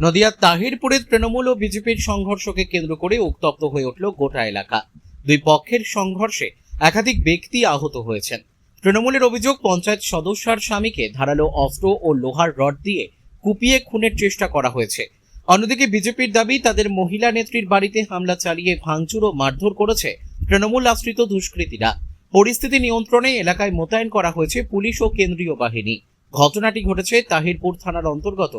নদিয়ার তাহিরপুরের তৃণমূল ও বিজেপির সংঘর্ষকে কেন্দ্র করে উত্তপ্ত হয়ে উঠল গোটা এলাকা। দুই পক্ষের সংঘর্ষে একাধিক ব্যক্তি আহত হয়েছেন। তৃণমূলের অভিযোগ, পঞ্চায়েত সদস্যার স্বামীকে ধারালো অস্ত্র ও লোহার রড দিয়ে কুপিয়ে খুনের চেষ্টা করা হয়েছে। অন্যদিকে বিজেপির দাবি, তাদের মহিলা নেত্রীর বাড়িতে হামলা চালিয়ে ভাঙচুর ও মারধর করেছে তৃণমূল আশ্রিত দুষ্কৃতীরা। পরিস্থিতি নিয়ন্ত্রণে এলাকায় মোতায়েন করা হয়েছে পুলিশ ও কেন্দ্রীয় বাহিনী। ঘটনাটি ঘটেছে তাহিরপুর থানার অন্তর্গত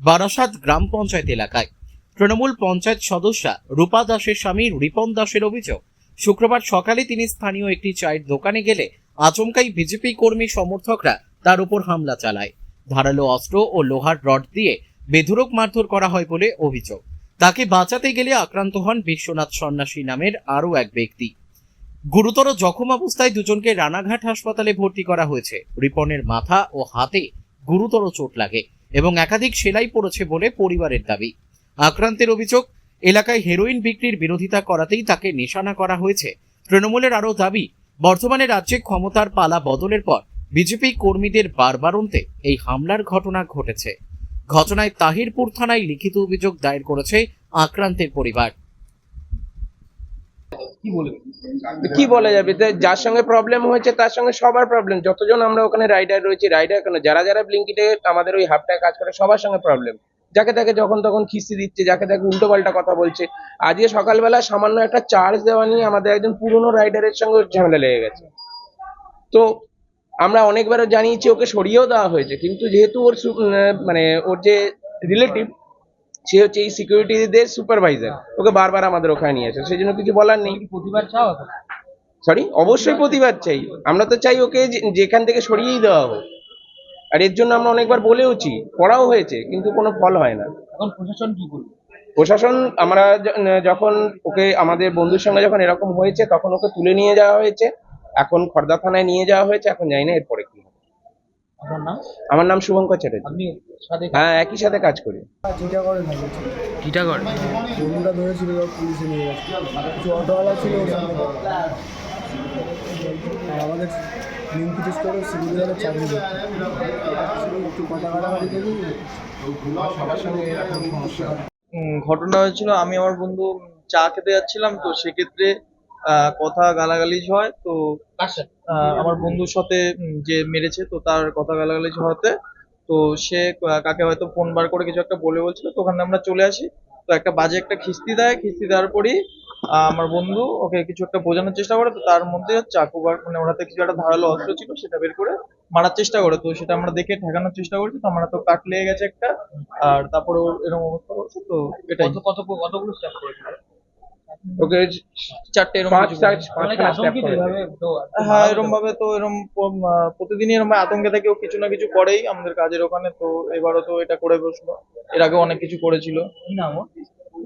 বারাসাত গ্রাম পঞ্চায়েত এলাকায়। তৃণমূল পঞ্চায়েত সদস্যা রূপা দাসের স্বামী রিপন দাসের অভিযোগ, শুক্রবার সকালে তিনি স্থানীয় একটি চায়ের দোকানে গেলে আচমকাই বিজেপি কর্মী সমর্থকরা তার উপর হামলা চালায়। ধারালো অস্ত্র ও লোহার রড দিয়ে বেধড়ক মারধর করা হয় বলে অভিযোগ। তাকে বাঁচাতে গেলে আক্রান্ত হন বিশ্বনাথ সন্ন্যাসী নামের আরও এক ব্যক্তি। গুরুতর জখম অবস্থায় দুজনকে রানাঘাট হাসপাতালে ভর্তি করা হয়েছে। রিপনের মাথা ও হাতে গুরুতর চোট লাগে এবং একাধিক সেলাই পড়েছে বলে পরিবারের দাবি। আক্রান্তের অভিযোগ, এলাকায় হেরোইন বিক্রির বিরোধিতা করাতেই তাকে নিশানা করা হয়েছে। তৃণমূলের আরও দাবি, বর্তমানে রাজ্যে ক্ষমতার পালা বদলের পর বিজেপি কর্মীদের বারবারন্তে এই হামলার ঘটনা ঘটেছে। ঘটনায় তাহিরপুর থানায় লিখিত অভিযোগ দায়ের করেছে আক্রান্তের পরিবার। কি বলা যাবে, যার সঙ্গে প্রবলেম হয়েছে তার সঙ্গে সবার প্রবলেম। যতজন আমরা ওখানে রাইডার রয়েছে, রাইডার কেন, যারা যারা ব্লিঙ্কিটে আমাদের ওই হাফটায় কাজ করে, সবার সঙ্গে প্রবলেম। যাকে তাকে যখন তখন খিস্তি দিচ্ছে, যাকে তাকে উল্টো পাল্টা কথা বলছে। আজকে সকালবেলা সামান্য একটা চার্জ দেওয়া নিয়ে আমাদের একজন পুরনো রাইডারের সঙ্গে ঝামেলা লেগে গেছে। তো আমরা অনেকবারও জানিয়েছি, ওকে সরিয়েও দেওয়া হয়েছে, কিন্তু যেহেতু ওর মানে ওর যে রিলেটিভ, সে হচ্ছে এই সিকিউরিটিদের সুপারভাইজার, ওকে বারবার আমাদের ওখানে নিয়ে আসে, সেই জন্য কিছু বলার নেই। প্রতিবাদ চাও? সরি, অবশ্যই প্রতিবাদ চাই। আমরা তো চাই ওকে যেখান থেকে সরিয়েই দেওয়া হোক। আর এর জন্য আমরা অনেকবার বলেওছি, করাও হয়েছে, কিন্তু কোনো ফল হয় না। এখন প্রশাসন কি করবে? প্রশাসন, আমরা যখন ওকে, আমাদের বন্ধুর সঙ্গে যখন এরকম হয়েছে, তখন ওকে তুলে নিয়ে যাওয়া হয়েছে। এখন খড়দা থানায় নিয়ে যাওয়া হয়েছে, এখন জানি না এরপরে কি হবে। আপনার নাম? আমার নাম শুভঙ্কর চ্যাটার্জি। আপনি সাথে? হ্যাঁ, একই সাথে কাজ করি। টিটাগড় বন্ধুরা ধরেছিল, পুলিশে নিয়ে গেছে। কিছু অটোওয়ালা ছিল ওর সামনে। আর আমাদের লিঙ্কি স্টোরে সিভিলের চাকরি করতে একটু কথা কাটাকাটি করি। ঘটনা হয়েছিল, আমি আমার বন্ধু চা খেতে যাচ্ছিলাম, তো সেক্ষেত্রে কথা গালাগালিজ হয়। তো আমার বন্ধুর সাথে যে মেরেছে, তো তার কথা গালাগালিজ হতে, তো সে কাকে হয়তো ফোন বার করে কিছু একটা বলছিল, তো ওখানে আমরা চলে আসি। তো একটা বাজে একটা খিস্তি দেয়, খিস্তি দেওয়ার পরই আমার বন্ধু ওকে কিছু একটা বোঝানোর চেষ্টা করে। তো তার মধ্যে চাকু মানে ওর হাতে কিছু একটা ধারালো অস্ত্র ছিল, সেটা বের করে মারার চেষ্টা করে। তো সেটা আমরা দেখে ঠেকানোর চেষ্টা করছি, তো আমরা তো কাট লেগে গেছে একটা, আর তারপরে ওর এরকম অবস্থা করছে। তো এটাই। কতগুলো স্টাফ করেছিল? ওকে চারটে এরকম কিছু হ্যাঁ, এরকম ভাবে তো এরকম প্রতিদিনই এরকম আতঙ্কে থেকে ও কিছু না কিছু করেই আমাদের কাজের ওখানে। তো এবারও তো এটা করে বসলো, এর আগে অনেক কিছু করেছিল। কি নাম ওর?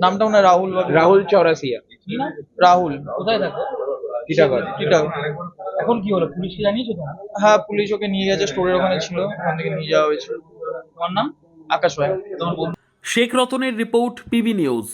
নামটা মনে হয় রাহুল রাহুল চৌরাসিয়া। কি নাম? রাহুল কোথায় থাকো? টিটাগড়। এখন কি হলো, পুলিশকে জানিয়েছো তো? হ্যাঁ, পুলিশ ওকে নিয়ে গেছে, স্টোরের ওখানে ছিল, ওখান থেকে নিয়ে যাওয়া হয়েছিল। তোমার নাম? আকাশ ভাই। তোমার বন্ধু? শেখ রতনের রিপোর্ট, পিবি নিউজ।